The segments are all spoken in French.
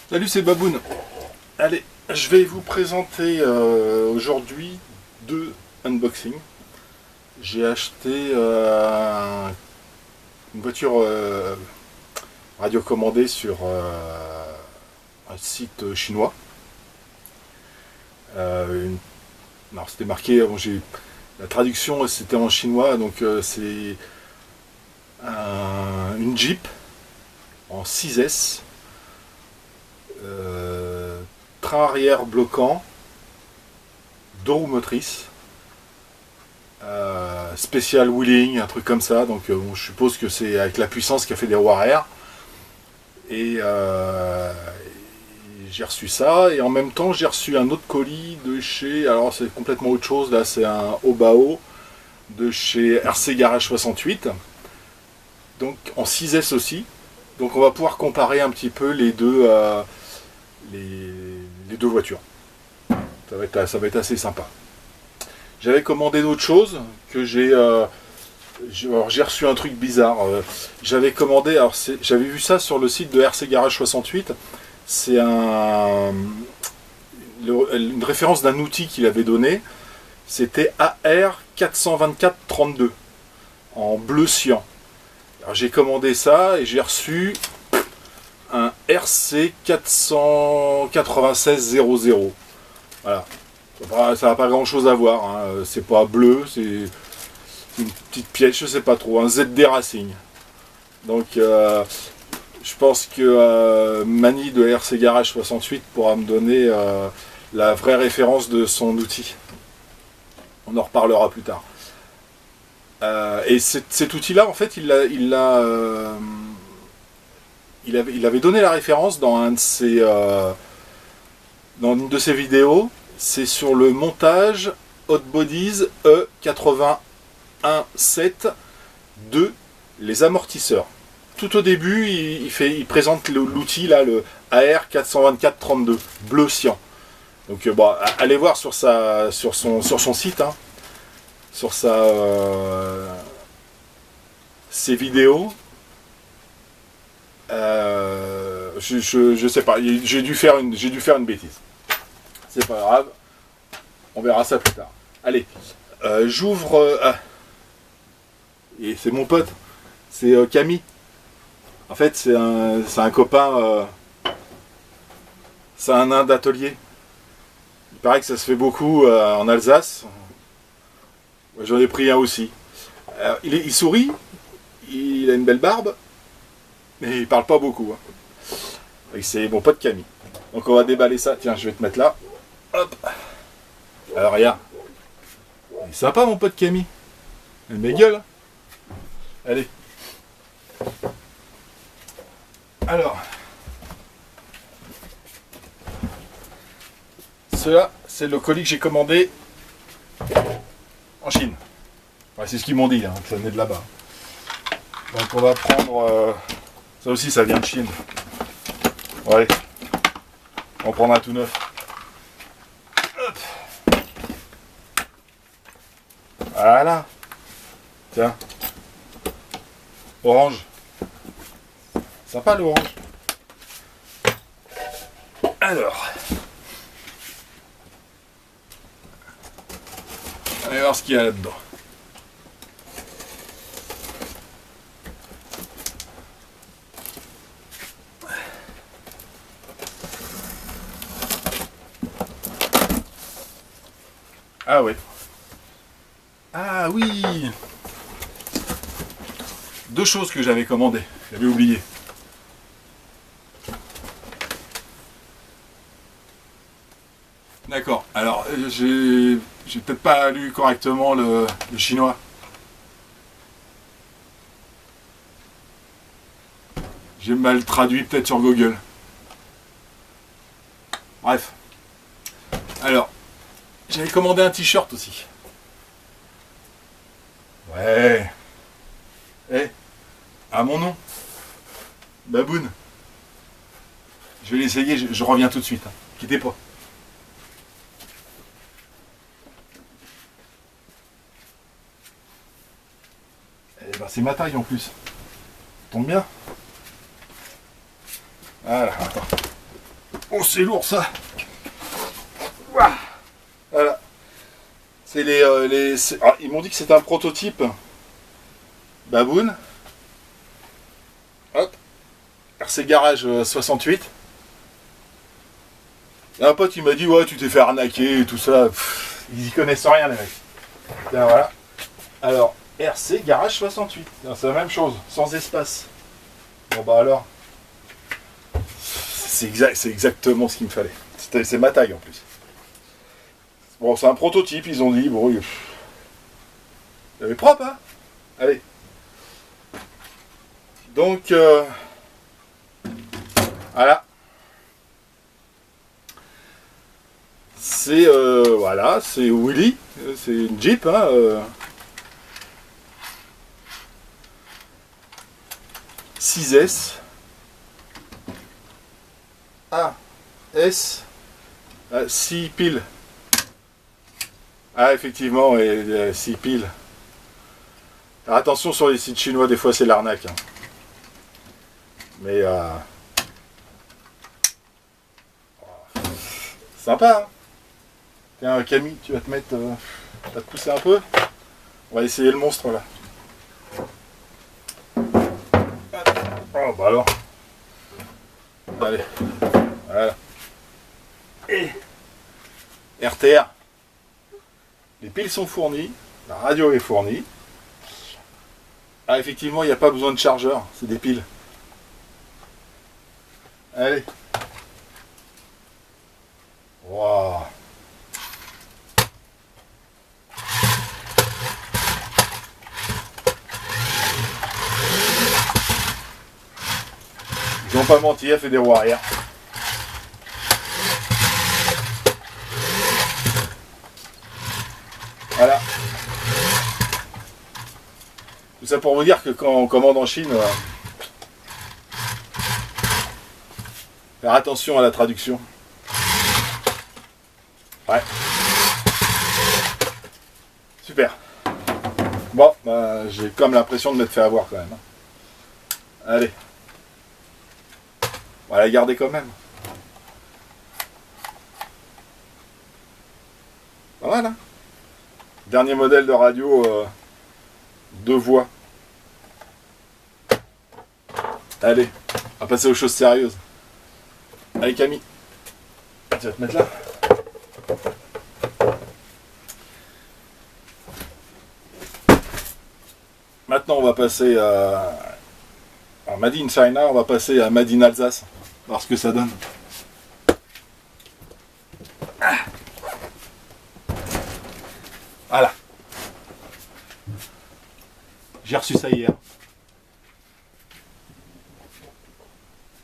Salut, c'est Baboun. Allez, je vais vous présenter aujourd'hui deux unboxings. J'ai acheté une voiture radiocommandée sur un site chinois. Alors c'était marqué, la traduction c'était en chinois, donc c'est une Jeep en 6S. Train arrière bloquant, deux roues motrices, spécial wheeling, un truc comme ça. Donc bon, je suppose que c'est avec la puissance qui a fait des roues arrière. Et j'ai reçu ça, et en même temps j'ai reçu un autre colis de chez, alors c'est complètement autre chose, là c'est un Obao de chez RC Garage 68, donc en 6S aussi. Donc on va pouvoir comparer un petit peu les deux voitures. Ça va être assez sympa. J'avais commandé d'autres choses que j'ai reçu un truc bizarre. J'avais commandé, j'avais vu ça sur le site de RC Garage 68. C'est une référence d'un outil qu'il avait donné. C'était AR 42432 en bleu cyan. Alors j'ai commandé ça et j'ai reçu un RC 49600. Voilà. Ça n'a pas grand chose à voir, hein. C'est pas bleu, c'est une petite pièce, je sais pas trop, un ZD Racing. Donc je pense que Mani de RC Garage 68 pourra me donner la vraie référence de son outil. On en reparlera plus tard. Et cet outil-là, en fait, il avait donné la référence dans dans une de ses vidéos. C'est sur le montage Hot Bodies E817 de les amortisseurs. Tout au début, il présente l'outil là, le AR 42432 bleu cyan. Donc bon, allez voir sur son site, hein, sur ses vidéos. Je sais pas, j'ai dû faire une bêtise. C'est pas grave, on verra ça plus tard. Allez, j'ouvre. Et c'est mon pote, c'est Camille. En fait, c'est un copain, c'est un nain d'atelier. Il paraît que ça se fait beaucoup en Alsace. J'en ai pris un aussi. Il sourit, il a une belle barbe, mais il parle pas beaucoup. Hein. Et c'est mon pote Camille. Donc on va déballer ça. Tiens, je vais te mettre là. Hop. Alors regarde. Il est sympa mon pote Camille. Il met gueule. Allez. Alors. Cela, c'est le colis que j'ai commandé en Chine. Ouais, c'est ce qu'ils m'ont dit, hein, que ça venait de là-bas. Donc on va prendre... ça aussi, ça vient de Chine. Ouais. On prendra tout neuf. Hop. Voilà. Tiens. Orange. Sympa l'orange. Alors. Allez voir ce qu'il y a là-dedans. Ah ouais. Ah oui. Deux choses que j'avais commandées. J'avais oublié. D'accord. Alors, j'ai peut-être pas lu correctement le chinois. J'ai mal traduit peut-être sur Google. Bref. Alors, j'avais commandé un t-shirt aussi. Ouais. Eh, à mon nom. Baboun. Je vais l'essayer, je reviens tout de suite. Hein. Quittez pas. Eh ben, c'est ma taille en plus. Tombe bien. Voilà, attends. Oh, c'est lourd ça. Ouah. Voilà. C'est ils m'ont dit que c'était un prototype Baboon. Hop. RC Garage 68. Et un pote il m'a dit ouais tu t'es fait arnaquer et tout ça. Pff, ils y connaissent rien les mecs. Bien, voilà. Alors RC Garage 68. C'est la même chose, sans espace. Bon bah alors. C'est exactement ce qu'il me fallait. C'est ma taille en plus. Bon c'est un prototype, ils ont dit. Bon, il est propre hein. Allez. Donc voilà. C'est voilà, c'est Willy, c'est une Jeep hein, 6S A S 6 piles. Ah effectivement, 6 piles. Alors, attention sur les sites chinois, des fois c'est l'arnaque. Hein. Mais sympa hein. Tiens Camille, tu vas te mettre. Tu vas te pousser un peu. On va essayer le monstre là. Oh bah alors. Allez. Voilà. Et RTR. Les piles sont fournies. La radio est fournie. Ah effectivement il n'y a pas besoin de chargeur. C'est des piles. Allez. Waouh. Ils n'ont pas menti, elle fait des roues arrière. Voilà. Tout ça pour vous dire que quand on commande en Chine, faire attention à la traduction. Ouais. Super. Bon, bah, j'ai comme l'impression de m'être fait avoir quand même. Allez. On va la garder quand même. Voilà. Dernier modèle de radio 2 voix. Allez, on va passer aux choses sérieuses. Allez Camille, tu vas te mettre là. Maintenant on va passer à Made in China, on va passer à Made in Alsace. Voir ce que ça donne. Voilà. J'ai reçu ça hier.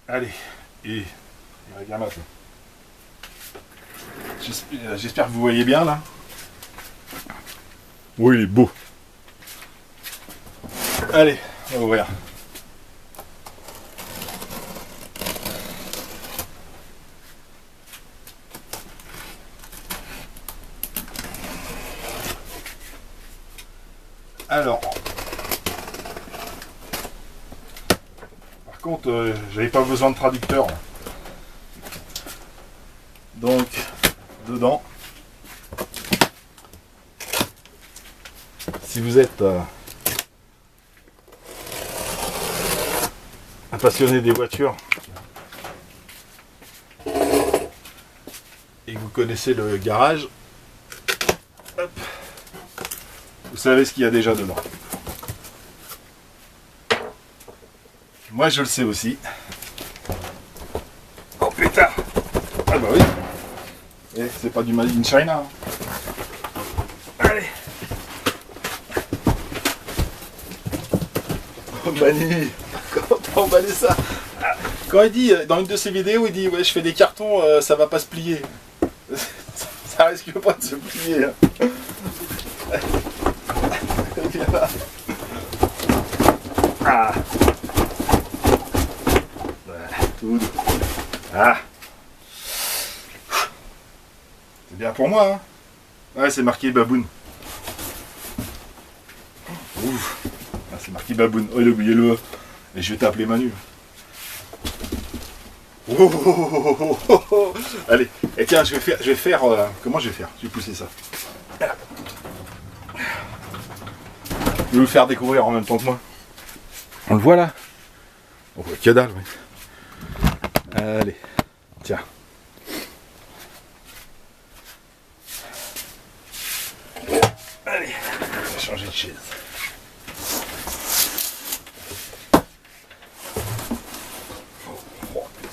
Allez. Et regarde là. J'espère que vous voyez bien là. Oui, il est beau. Allez, on va ouvrir. Alors, par contre, j'avais pas besoin de traducteur. Donc, dedans, si vous êtes un passionné des voitures et que vous connaissez le garage, hop, vous savez ce qu'il y a déjà dedans. Moi je le sais aussi. Oh putain. Ah bah oui. Et c'est pas du Made in China. Hein. Allez. Oh Mani, comment t'as emballé ça? Quand il dit, dans une de ses vidéos, il dit ouais je fais des cartons, ça va pas se plier. Ça risque pas de se plier. Hein. Ah. Voilà, tout doux. Ah. C'est bien pour moi, hein. Ouais, c'est marqué Baboon. Ouf. Ah, c'est marqué Baboon. Oh, il a oublié le E. Et je vais t'appeler Manu. Oh, oh, oh, oh, oh, oh. Allez, et tiens, je vais faire comment je vais faire? Je vais pousser ça. Voilà. Je vais vous faire découvrir en même temps que moi. On le voit là? On voit que dalle, oui. Allez, tiens. Allez, on va changer de chaise.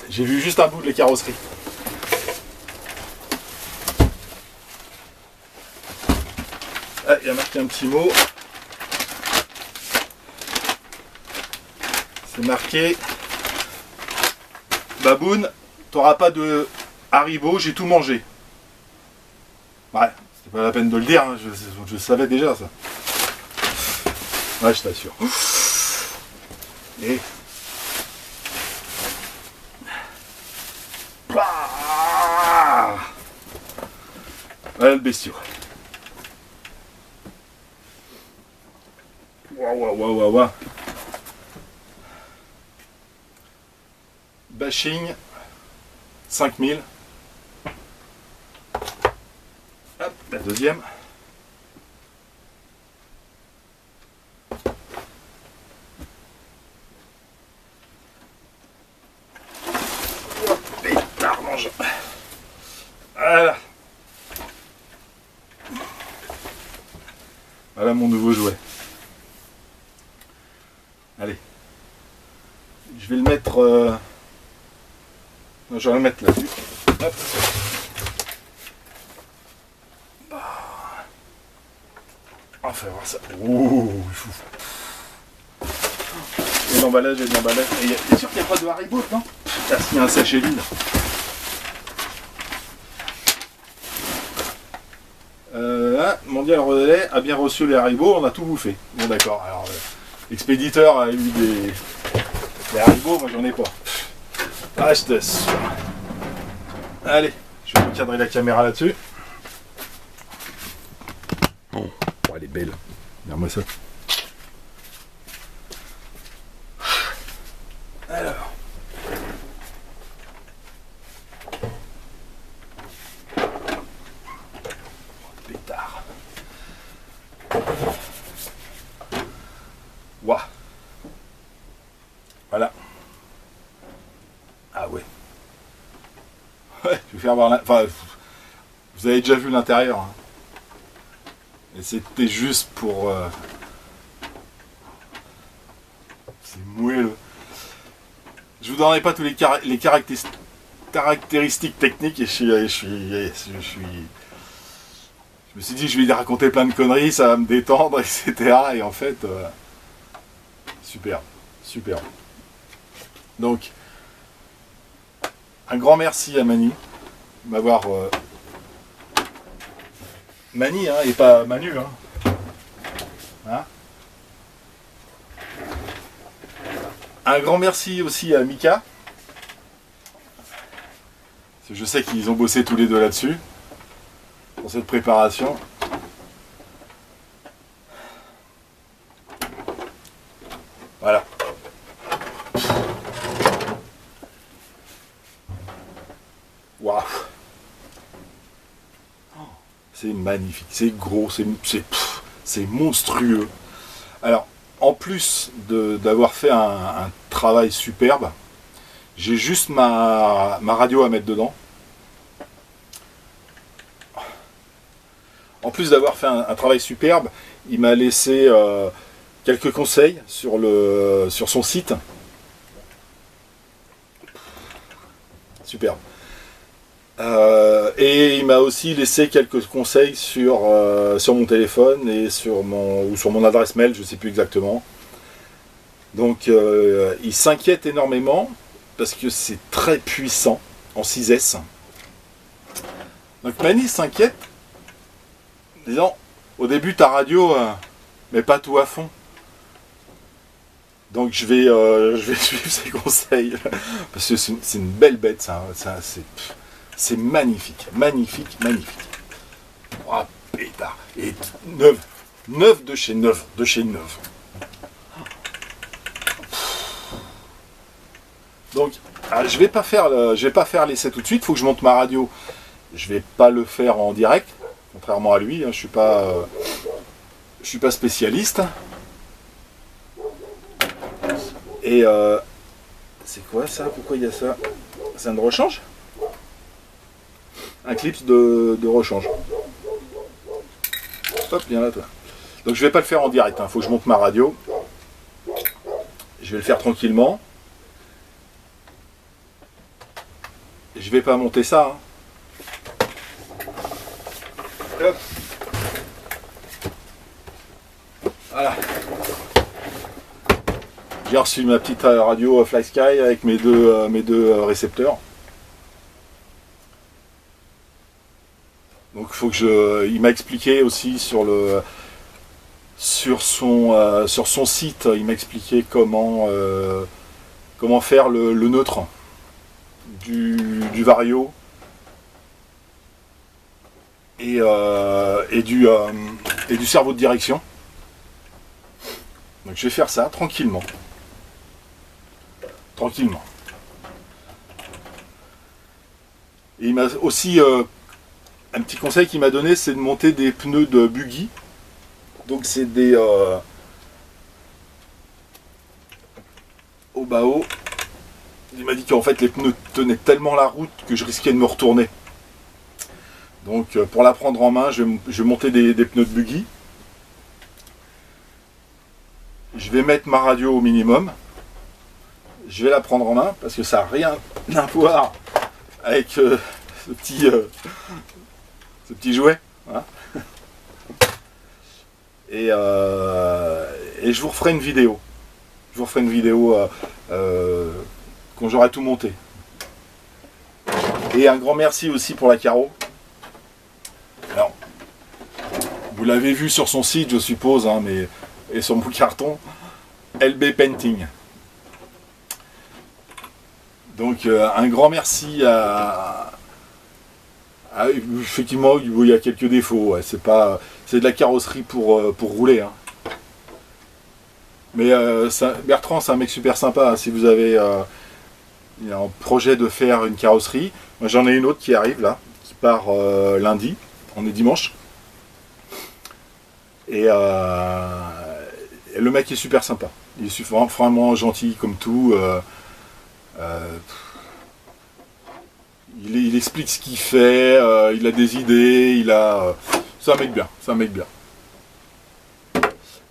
J'ai vu juste un bout de la carrosserie. Ah, il y a marqué un petit mot. C'est marqué Baboun, t'auras pas de Haribo, j'ai tout mangé. Ouais, c'est pas la peine de le dire, hein, je savais déjà ça. Ouais, je t'assure. Et voilà le bestiau. Waouh. Bashing 5000. Hop, la deuxième. Pétard, mange. Voilà. Voilà mon nouveau jouet. Allez. Je vais le mettre... Non, je vais le mettre là-dessus. Hop. On va voir ça. Ouh. Et l'emballage. T'es sûr qu'il n'y a pas de Haribo, non? Ah, s'il y a un sachet vide. Mondial Relais a bien reçu les Haribo, on a tout bouffé. Bon d'accord, alors l'expéditeur a eu des Haribo, moi j'en ai pas. Ah je t'assure. Allez, je vais recadrer la caméra là-dessus. Oh, elle est belle. Regarde-moi ça. Alors. Pétard. Ouah. Voilà. Ah ouais. Ouais, je vais faire voir là. Enfin, vous avez déjà vu l'intérieur. Hein. Et c'était juste pour. C'est moelleux. Je vous donnerai pas tous les caractéristiques techniques et je me suis dit je vais lui raconter plein de conneries, ça va me détendre, etc. Et en fait, super. Donc, un grand merci à Mani de m'avoir... Mani, hein, et pas Manu. Hein. Un grand merci aussi à Mika. Parce que je sais qu'ils ont bossé tous les deux là-dessus. Pour cette préparation. Voilà. Waouh. C'est magnifique, c'est gros, c'est monstrueux. Alors, en plus d'avoir fait un travail superbe, j'ai juste ma radio à mettre dedans. En plus d'avoir fait un travail superbe, il m'a laissé quelques conseils sur son site. Superbe. Et il m'a aussi laissé quelques conseils sur mon téléphone et sur mon adresse mail, je ne sais plus exactement. Donc il s'inquiète énormément parce que c'est très puissant en 6S. Donc Mani s'inquiète, disant au début ta radio, mais pas tout à fond. Donc je vais suivre ses conseils parce que c'est une belle bête, ça c'est magnifique. Oh, pétard. Et neuf de chez neuf. Donc, je vais pas faire l'essai tout de suite. Il faut que je monte ma radio. Je vais pas le faire en direct, contrairement à lui. Hein, je suis pas spécialiste. Et c'est quoi ça? Pourquoi il y a ça? C'est un de rechange? Un clip de rechange. Hop, viens là toi. Donc je vais pas le faire en direct, il faut que je monte ma radio. Je vais le faire tranquillement. Je vais pas monter ça. Hop. Voilà. J'ai reçu ma petite radio FlySky avec mes deux récepteurs. Donc il m'a expliqué aussi sur son site, il m'a expliqué comment faire le neutre du Vario et du cerveau de direction. Donc je vais faire ça tranquillement. Et il m'a aussi un petit conseil qu'il m'a donné, c'est de monter des pneus de buggy. Donc c'est des au bas haut. Il m'a dit qu'en fait les pneus tenaient tellement la route que je risquais de me retourner. Donc pour la prendre en main, je vais monter des pneus de buggy. Je vais mettre ma radio au minimum. Je vais la prendre en main parce que ça n'a rien à voir avec ce petit jouet. Voilà. Et je vous referai une vidéo. Quand j'aurai tout monté. Et un grand merci aussi pour la carreau. Alors, vous l'avez vu sur son site, je suppose, hein, et sur mon carton, LB Painting. Donc un grand merci effectivement, il y a quelques défauts. Ouais, c'est de la carrosserie pour rouler. Hein. Mais Bertrand, c'est un mec super sympa. Hein, si vous avez un projet de faire une carrosserie, moi j'en ai une autre qui arrive là, qui part lundi. On est dimanche. Et le mec est super sympa. Il est vraiment gentil comme tout. Il explique ce qu'il fait, il a des idées, c'est un mec bien,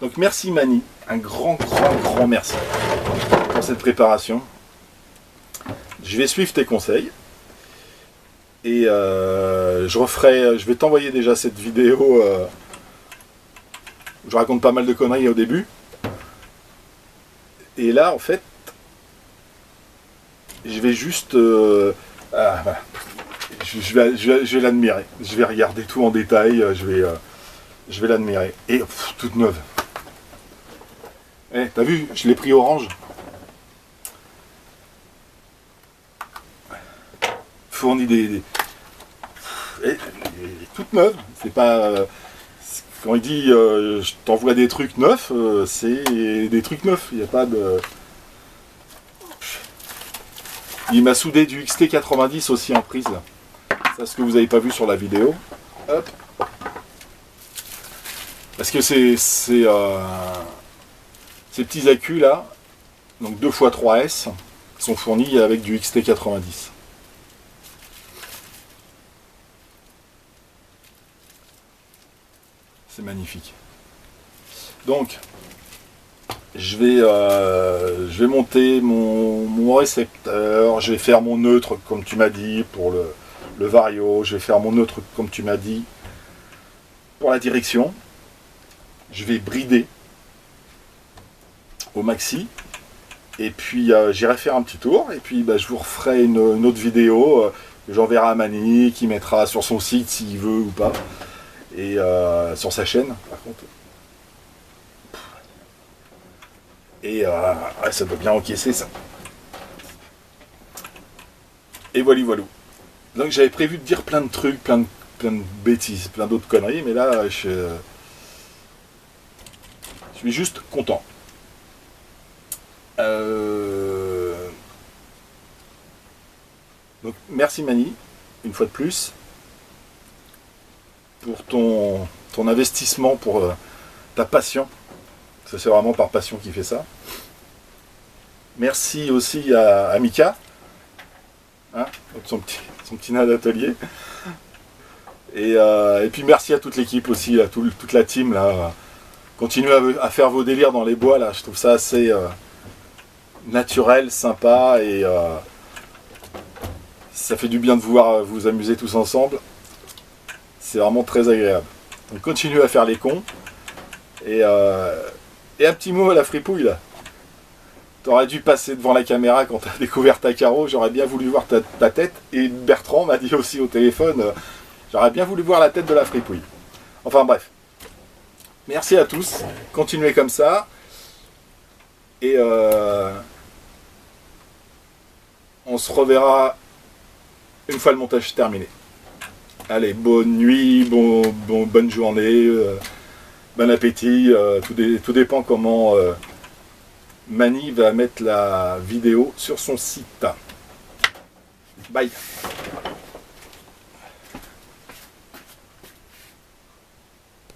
Donc merci Mani, un grand merci pour cette préparation. Je vais suivre tes conseils. Et je vais t'envoyer déjà cette vidéo. Je raconte pas mal de conneries au début. Et là, en fait, je vais juste... voilà. Je vais l'admirer. Je vais regarder tout en détail. Je vais l'admirer. Et toute neuve. Eh, t'as vu, je l'ai pris orange. Fourni toute neuve. C'est pas... quand il dit je t'envoie des trucs neufs, c'est des trucs neufs. Il n'y a pas de... Il m'a soudé du XT90 aussi en prise. Ça, ce que vous n'avez pas vu sur la vidéo. Hop. Parce que ces petits accus là, donc 2x3S, sont fournis avec du XT90. C'est magnifique. Donc, je vais monter mon récepteur, je vais faire mon neutre comme tu m'as dit pour le Vario, je vais faire mon neutre comme tu m'as dit pour la direction. Je vais brider au maxi et puis j'irai faire un petit tour et puis je vous referai une autre vidéo que j'enverrai à Mani qui mettra sur son site s'il veut ou pas et sur sa chaîne par contre. Et ça doit bien encaisser ça. Et voilà. Donc j'avais prévu de dire plein de trucs, plein de bêtises, plein d'autres conneries, mais là je suis juste content. Donc merci Mani, une fois de plus, pour ton investissement, pour ta passion. Parce que c'est vraiment par passion qu'il fait ça. Merci aussi à Mika, hein, son petit nain d'atelier. Et puis merci à toute l'équipe aussi, à toute la team là. Continuez à faire vos délires dans les bois là, je trouve ça assez naturel, sympa et ça fait du bien de vous voir vous amuser tous ensemble. C'est vraiment très agréable. Donc continuez à faire les cons. Et un petit mot à la fripouille là. T'aurais dû passer devant la caméra quand t'as découvert ta carreau, j'aurais bien voulu voir ta tête. Et Bertrand m'a dit aussi au téléphone, j'aurais bien voulu voir la tête de la fripouille. Enfin bref. Merci à tous, continuez comme ça. Et on se reverra une fois le montage terminé. Allez, bonne nuit, bonne journée, bon appétit, tout dépend comment Mani va mettre la vidéo sur son site. Bye.